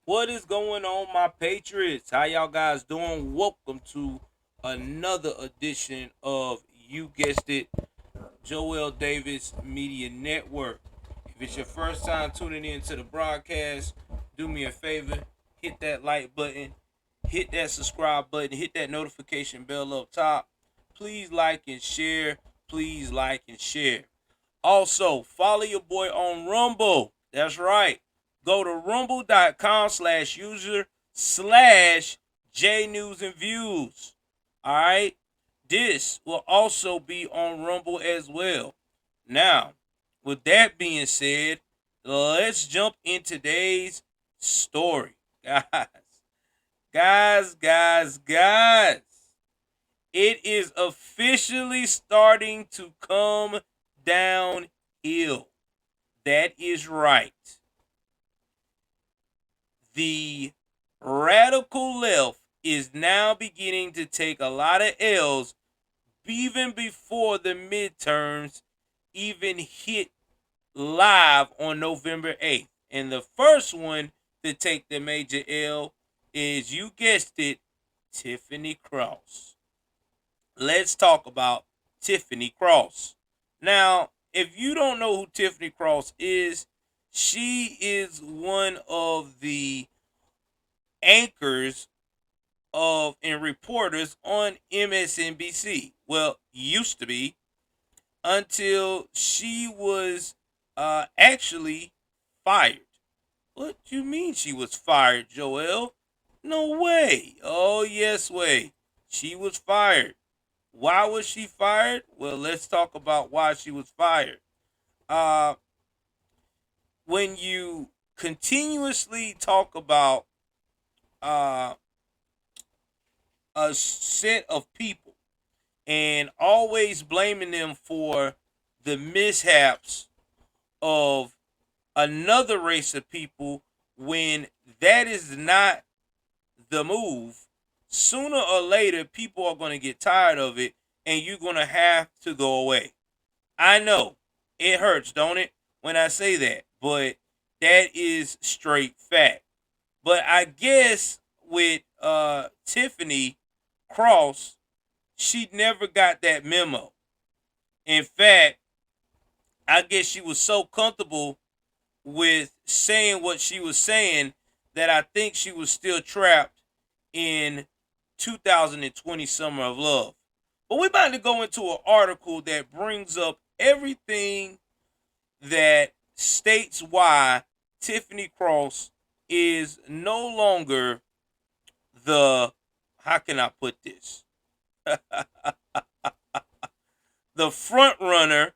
What is going on, my Patriots? How y'all guys doing? Welcome to another edition of You Guessed It, Joel Davis Media Network. If it's your first time tuning in to the broadcast, do me a favor, hit that like button, hit that subscribe button, hit that notification bell up top. Please like and share. Please like and share. Also, follow your boy on Rumble. That's right. Go to rumble.com/user slash joelsnewsandviews. All right. This will also be on Rumble as well. Now, with that being said, let's jump in today's story. Guys. It is officially starting to come downhill. That is right. The radical left is now beginning to take a lot of L's even before the midterms even hit live on November 8th. And the first one to take the major L is, you guessed it, Tiffany Cross. Let's talk about Tiffany Cross. Now, if you don't know who Tiffany Cross is, she is one of the anchors of and reporters on MSNBC. Well, used to be, until she was actually fired. What do you mean she was fired, Joel? No way. Oh, yes, way. She was fired. Why was she fired? Well, let's talk about why she was fired. Uh, when you continuously talk about uh, a set of people and always blaming them for the mishaps of another race of people, when that is not the move, sooner or later people are going to get tired of it and you're going to have to go away. I know it hurts, don't it, when I say that, but that is straight fact. But I guess with Tiffany Cross, she never got that memo. In fact, I guess she was so comfortable with saying what she was saying that I think she was still trapped in 2020 Summer of Love. But we're about to go into an article that brings up everything that states why Tiffany Cross is no longer the, how can I put this? The front runner,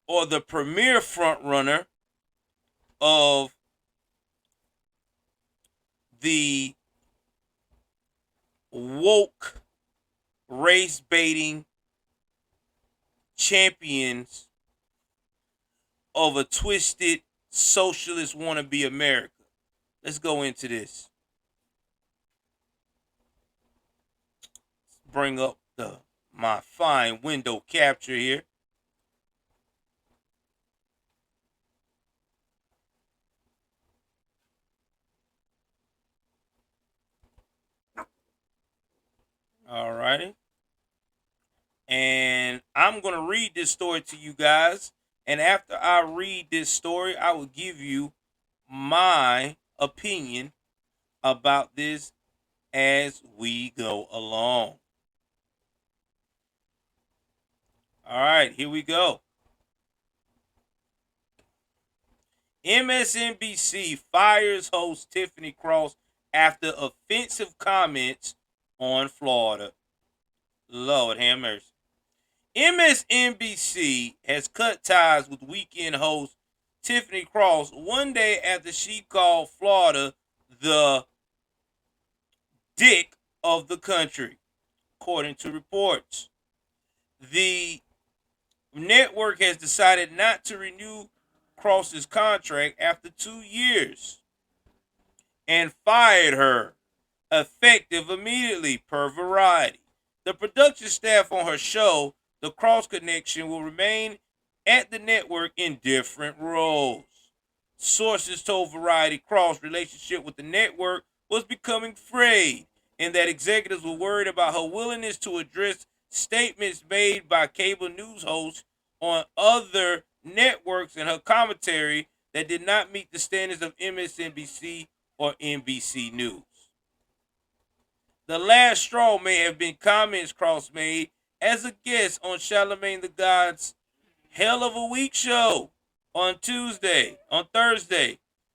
or the premier front runner of the woke race baiting champions of a twisted socialist wannabe America. Let's go into this. Bring up my fine window capture here. Alrighty. And I'm going to read this story to you guys. And after I read this story, I will give you my opinion about this as we go along. All right, here we go. MSNBC fires host Tiffany Cross after offensive comments on Florida. Lord have mercy. MSNBC has cut ties with weekend host Tiffany Cross one day after she called Florida the dick of the country, according to reports. The network has decided not to renew Cross's contract after 2 years and fired her, effective immediately, per Variety. The production staff on her show, The Cross Connection, will remain at the network in different roles. Sources told Variety Cross' relationship with the network was becoming frayed, and that executives were worried about her willingness to address statements made by cable news hosts on other networks and her commentary that did not meet the standards of MSNBC or NBC News. The last straw may have been comments Cross made as a guest on Charlamagne the God's Hell of a Week show on Thursday,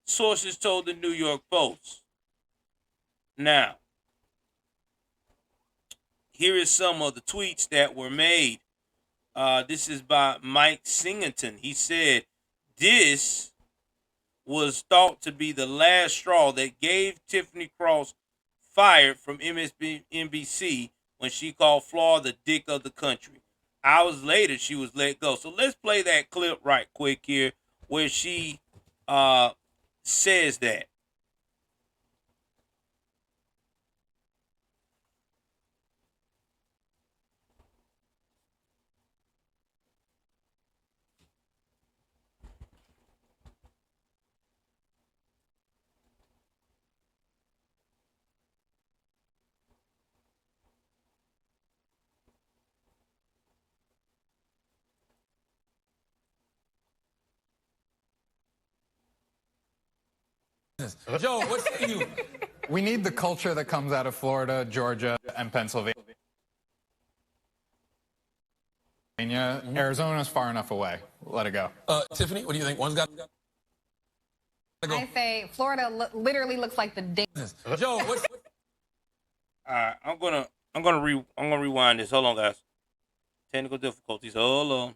sources told the New York Post. Now, here is some of the tweets that were made. This is by Mike Singleton. He said, this was thought to be the last straw that gave Tiffany Cross fired from MSNBC when she called Florida the dick of the country. Hours later, she was let go. So let's play that clip right quick here where she says that. Joe, what say you? We need the culture that comes out of Florida, Georgia, and Pennsylvania. Arizona's far enough away. Let it go. Tiffany, what do you think? One's got to go. I say Florida literally looks like the dick. Joe, what's... All right, I'm gonna rewind this. Hold on, guys. Technical difficulties. Hold on.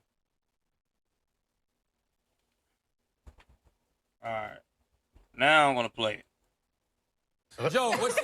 All right. Now I'm going to play it. Joe, what's...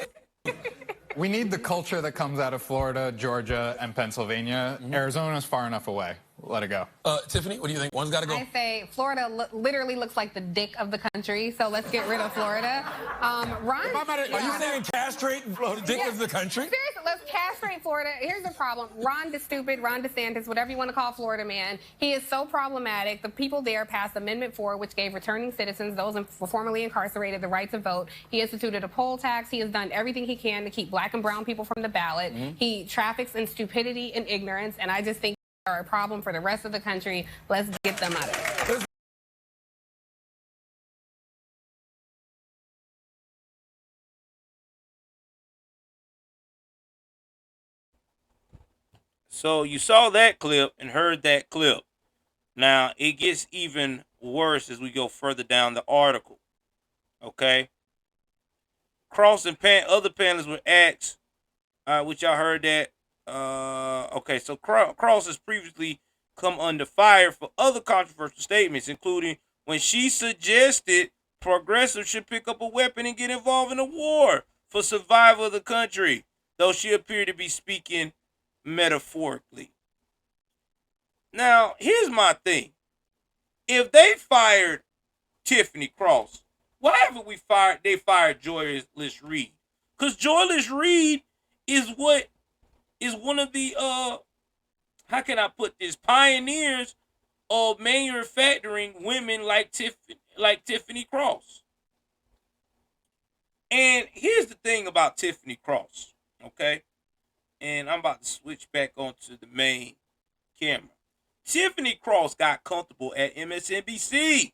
We need the culture that comes out of Florida, Georgia, and Pennsylvania. Arizona's far enough away. Let it go. Tiffany, what do you think? One's got to go. I say Florida literally looks like the dick of the country, so let's get rid of Florida. Ron, Are you saying castrate the dick of the country? Seriously, let's castrate Florida. Here's the problem. Ron is stupid, Ron DeSantis, whatever you want to call Florida man. He is so problematic. The people there passed Amendment 4, which gave returning citizens, those formerly incarcerated, the right to vote. He instituted a poll tax. He has done everything he can to keep black and brown people from the ballot. He traffics in stupidity and ignorance, and I just think are a problem for the rest of the country. Let's get them out of it. So you saw that clip and heard that clip. Now it gets even worse as we go further down the article. Okay. Cross and other panelists were asked, which y'all heard that. Okay, so Cross has previously come under fire for other controversial statements, including when she suggested progressives should pick up a weapon and get involved in a war for survival of the country, though she appeared to be speaking metaphorically. Now, here's my thing. If they fired Tiffany Cross, why haven't they fired Joyless Reid? Because Joyless Reid is one of the how can I put this, pioneers of manufacturing women like Tiffany Cross. And here's the thing about Tiffany Cross, okay? And I'm about to switch back onto the main camera. Tiffany Cross got comfortable at MSNBC.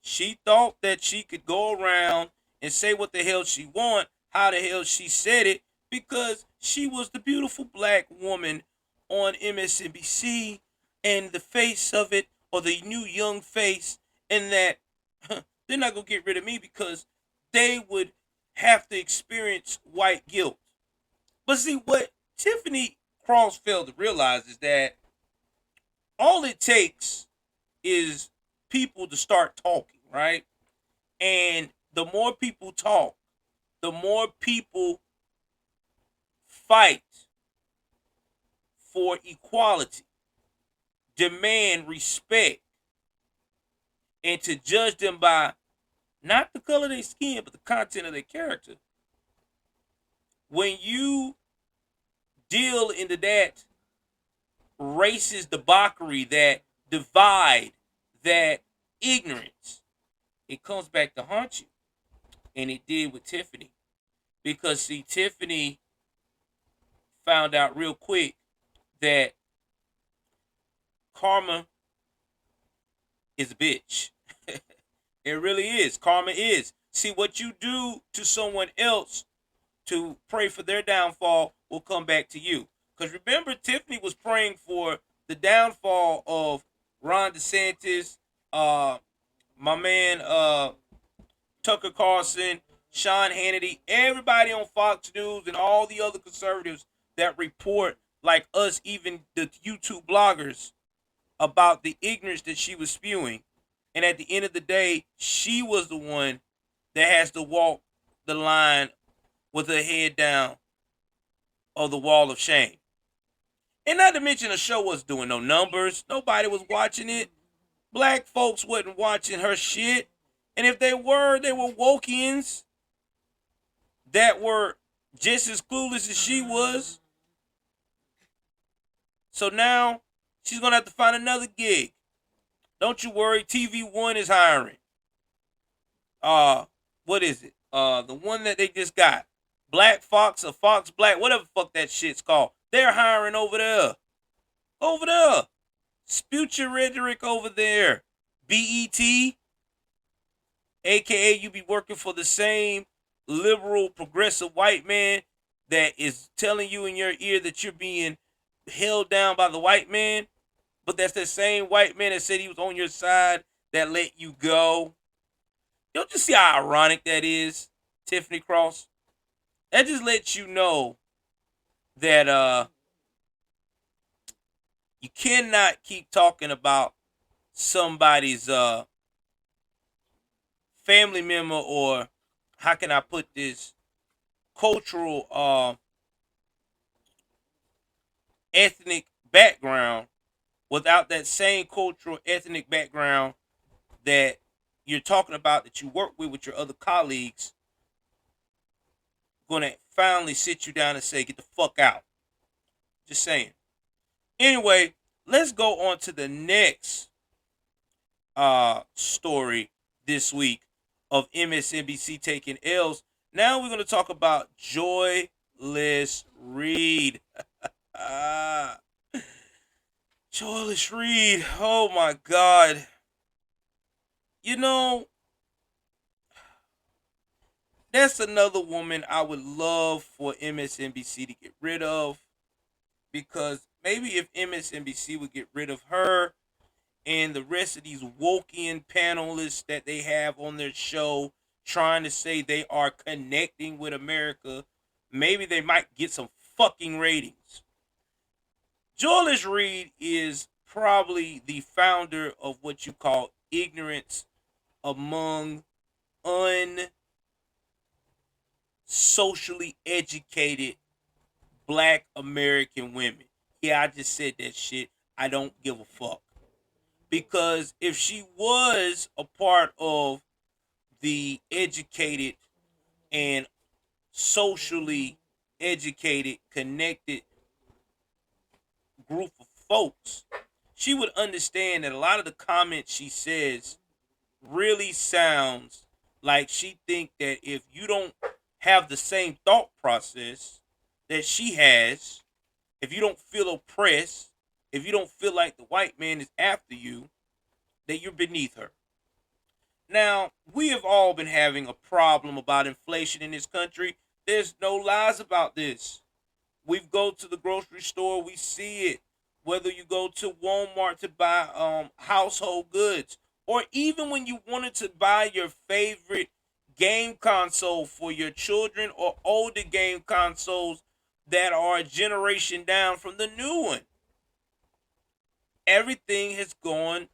She thought that she could go around and say what the hell she want, how the hell she said it, because she was the beautiful black woman on MSNBC and the face of it, or the new young face, and that they're not going to get rid of me because they would have to experience white guilt. But see, what Tiffany Cross failed to realize is that all it takes is people to start talking, right? And the more people talk, the more people fight for equality, demand respect, and to judge them by not the color of their skin, but the content of their character. When you deal into that racist debauchery, that divide, that ignorance, it comes back to haunt you. And it did with Tiffany. Because, see, Tiffany found out real quick that karma is a bitch. It really is. Karma is. See, what you do to someone else to pray for their downfall will come back to you. Because remember, Tiffany was praying for the downfall of Ron DeSantis, my man Tucker Carlson, Sean Hannity, everybody on Fox News, and all the other conservatives that report, like us, even the YouTube bloggers, about the ignorance that she was spewing. And at the end of the day, she was the one that has to walk the line with her head down of the wall of shame. And not to mention, the show was doing no numbers. Nobody was watching it. Black folks wasn't watching her shit. And if they were woke-ins that were just as clueless as she was. So now she's going to have to find another gig. Don't you worry, TV One is hiring. What is it? The one that they just got. Black Fox or Fox Black, whatever the fuck that shit's called. They're hiring over there. Over there. Spute your rhetoric over there. BET, aka you be working for the same liberal, progressive white man that is telling you in your ear that you're being held down by the white man. But that's the same white man that said he was on your side that let you go. Don't you see how ironic that is, Tiffany Cross? That just lets you know that you cannot keep talking about somebody's family member, or how can I put this, cultural ethnic background without that same cultural ethnic background that you're talking about, that you work with your other colleagues, going to finally sit you down and say, get the fuck out. Just saying. Anyway, let's go on to the next story this week of MSNBC taking L's. Now we're going to talk about Joyless Reid. Joyless Reid. Oh my God. You know, that's another woman I would love for MSNBC to get rid of, because maybe if MSNBC would get rid of her and the rest of these woke-in panelists that they have on their show trying to say they are connecting with America, maybe they might get some fucking ratings. Joyless Reid is probably the founder of what you call ignorance among unsocially educated Black American women. Yeah, I just said that shit. I don't give a fuck. Because if she was a part of the educated and socially educated, connected group of folks, she would understand that a lot of the comments she says really sounds like she think that if you don't have the same thought process that she has, if you don't feel oppressed, if you don't feel like the white man is after you, that you're beneath her. Now, we have all been having a problem about inflation in this country. There's no lies about this. We go to the grocery store, we see it. Whether you go to Walmart to buy household goods, or even when you wanted to buy your favorite game console for your children, or older game consoles that are a generation down from the new one. Everything has gone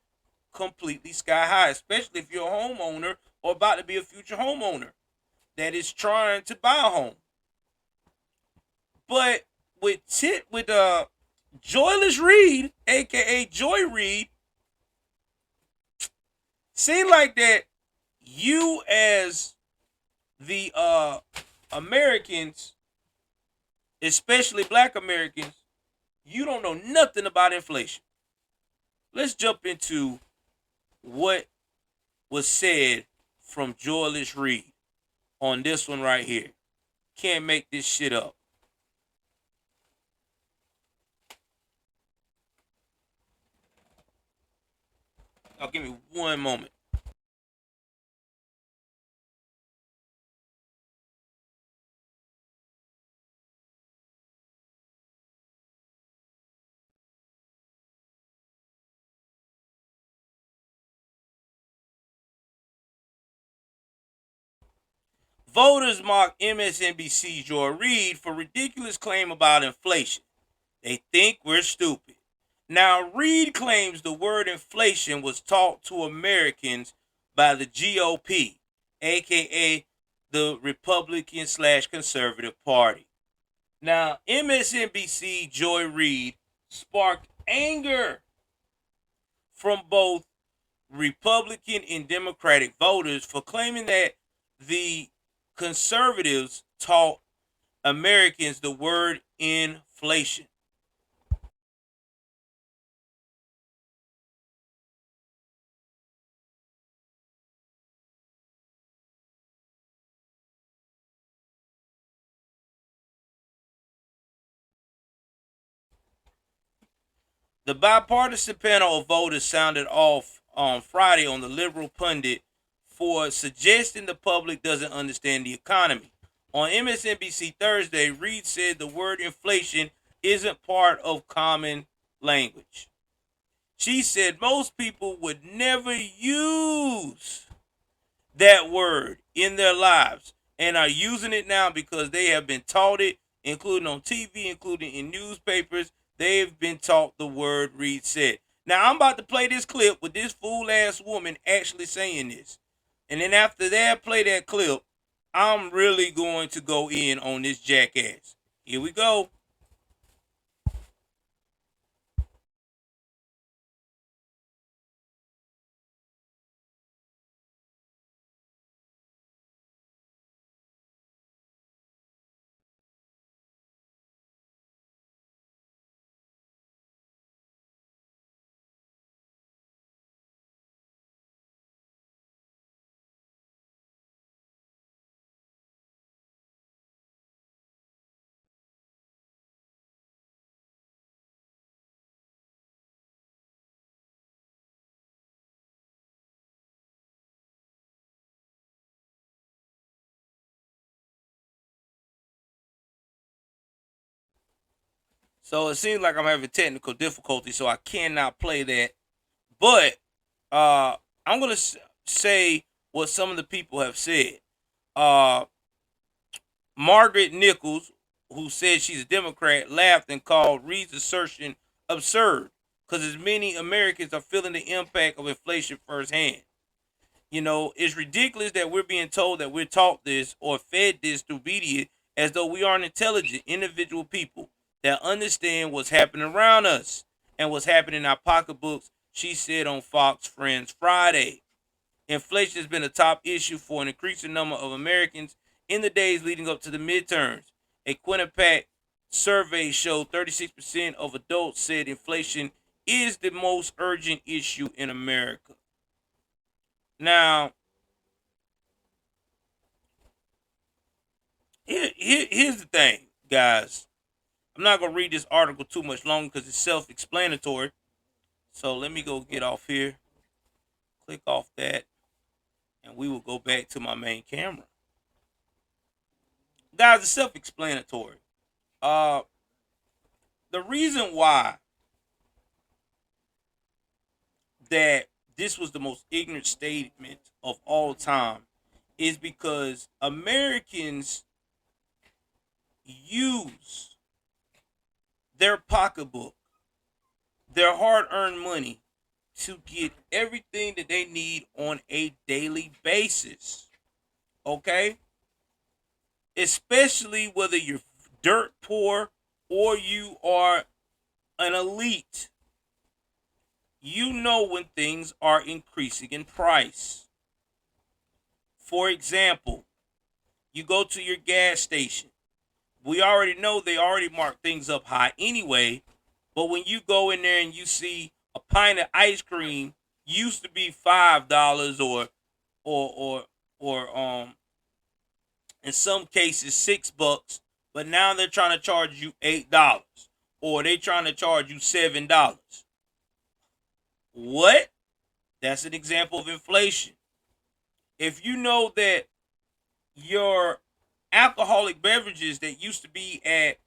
completely sky high, especially if you're a homeowner or about to be a future homeowner that is trying to buy a home. But with Joyless Reid, aka Joy Reid, seem like that you as the Americans, especially Black Americans, you don't know nothing about inflation. Let's jump into what was said from Joyless Reid on this one right here. Can't make this shit up. Now give me one moment. Voters mock MSNBC Joy Reid for ridiculous claim about inflation. They think we're stupid. Now, Reid claims the word inflation was taught to Americans by the GOP, aka the Republican / Conservative Party. Now, MSNBC Joy Reid sparked anger from both Republican and Democratic voters for claiming that the conservatives taught Americans the word inflation. The bipartisan panel of voters sounded off on Friday on the liberal pundit for suggesting the public doesn't understand the economy. On MSNBC Thursday, Reid said the word inflation isn't part of common language. She said most people would never use that word in their lives and are using it now because they have been taught it, including on TV, including in newspapers. They've been taught the word, Reid said. Now, I'm about to play this clip with this fool-ass woman actually saying this. And then after that, play that clip, I'm really going to go in on this jackass. Here we go. So it seems like I'm having technical difficulty, so I cannot play that. But I'm going to say what some of the people have said. Margaret Nichols, who said she's a Democrat, laughed and called Reid's assertion absurd because as many Americans are feeling the impact of inflation firsthand. You know, it's ridiculous that we're being told that we're taught this or fed this through media as though we aren't intelligent individual people that understand what's happening around us and what's happening in our pocketbooks, she said on Fox Friends Friday. Inflation has been a top issue for an increasing number of Americans in the days leading up to the midterms. A Quinnipiac survey showed 36% of adults said inflation is the most urgent issue in America. Now, here's the thing, guys. I'm not going to read this article too much longer because it's self-explanatory. So let me go get off here. Click off that. And we will go back to my main camera. Guys, it's self-explanatory. The reason why that this was the most ignorant statement of all time is because Americans use their pocketbook, their hard-earned money, to get everything that they need on a daily basis. Okay? Especially whether you're dirt poor or you are an elite. You know when things are increasing in price. For example, you go to your gas station. We already know they already mark things up high anyway, but when you go in there and you see a pint of ice cream used to be $5 or or in some cases $6, but now they're trying to charge you $8, or they trying to charge you $7. What? That's an example of inflation. If you know that your alcoholic beverages that used to be at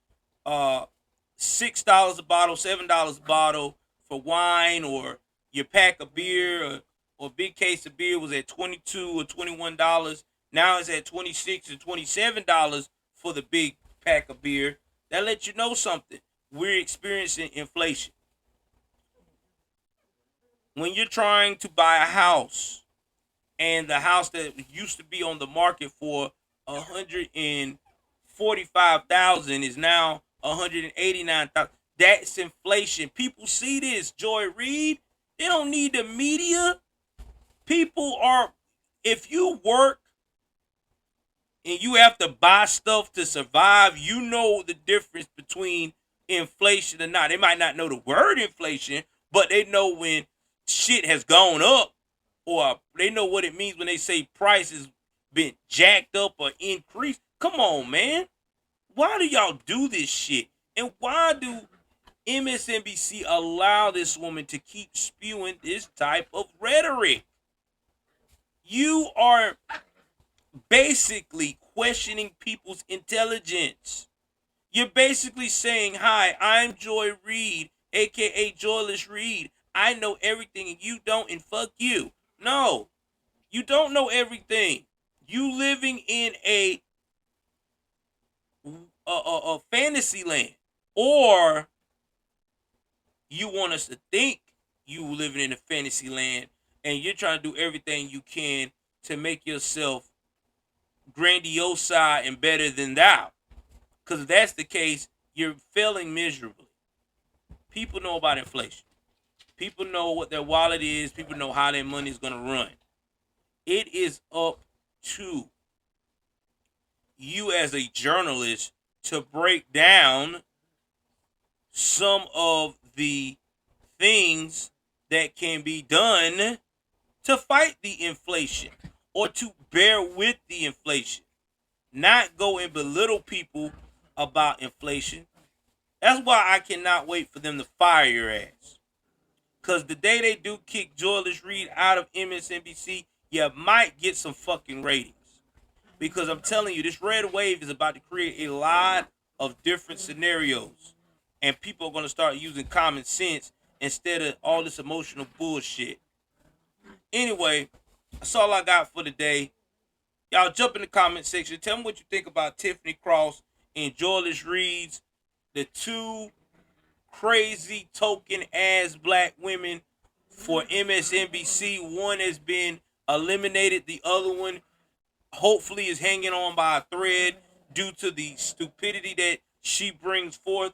$6 a bottle, $7 a bottle for wine, or your pack of beer, or big case of beer was at $22 or $21. Now it's at $26 or $27 for the big pack of beer. That lets you know something. We're experiencing inflation. When you're trying to buy a house, and the house that used to be on the market for $145,000 is now $189,000. That's inflation. People see this, Joy Reid. They don't need the media. People are, if you work and you have to buy stuff to survive, you know the difference between inflation and not. They might not know the word inflation, but they know when shit has gone up, or they know what it means when they say prices been jacked up or increased. Come on, man. Why do y'all do this shit? And why do MSNBC allow this woman to keep spewing this type of rhetoric? You are basically questioning people's intelligence. You're basically saying, hi, I'm Joy Reid, aka Joyless Reid. I know everything and you don't, and fuck you. No, you don't know everything. You living in a fantasy land, or you want us to think you living in a fantasy land, and you're trying to do everything you can to make yourself grandiose and better than thou. Because if that's the case, you're failing miserably. People know about inflation. People know what their wallet is. People know how their money is going to run. It is up to you as a journalist to break down some of the things that can be done to fight the inflation, or to bear with the inflation. Not go and belittle people about inflation. That's why I cannot wait for them to fire your ass. Because the day they do kick Joyless Reid out of MSNBC, you might get some fucking ratings. Because I'm telling you, this red wave is about to create a lot of different scenarios. And people are going to start using common sense instead of all this emotional bullshit. Anyway, that's all I got for today. Y'all jump in the comment section. Tell me what you think about Tiffany Cross and Joyless Reid's, the two crazy token ass black women for MSNBC. One has been eliminated. The other one hopefully is hanging on by a thread due to the stupidity that she brings forth.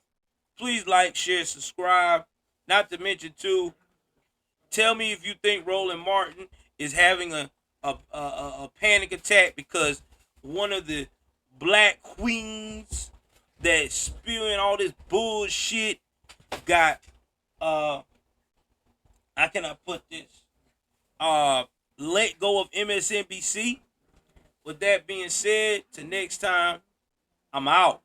Please like, share, subscribe. Not to mention too, tell me if you think Roland Martin is having a panic attack because one of the black queens that's spewing all this bullshit got how can I put this? Let go of MSNBC. With that being said, till next time, I'm out.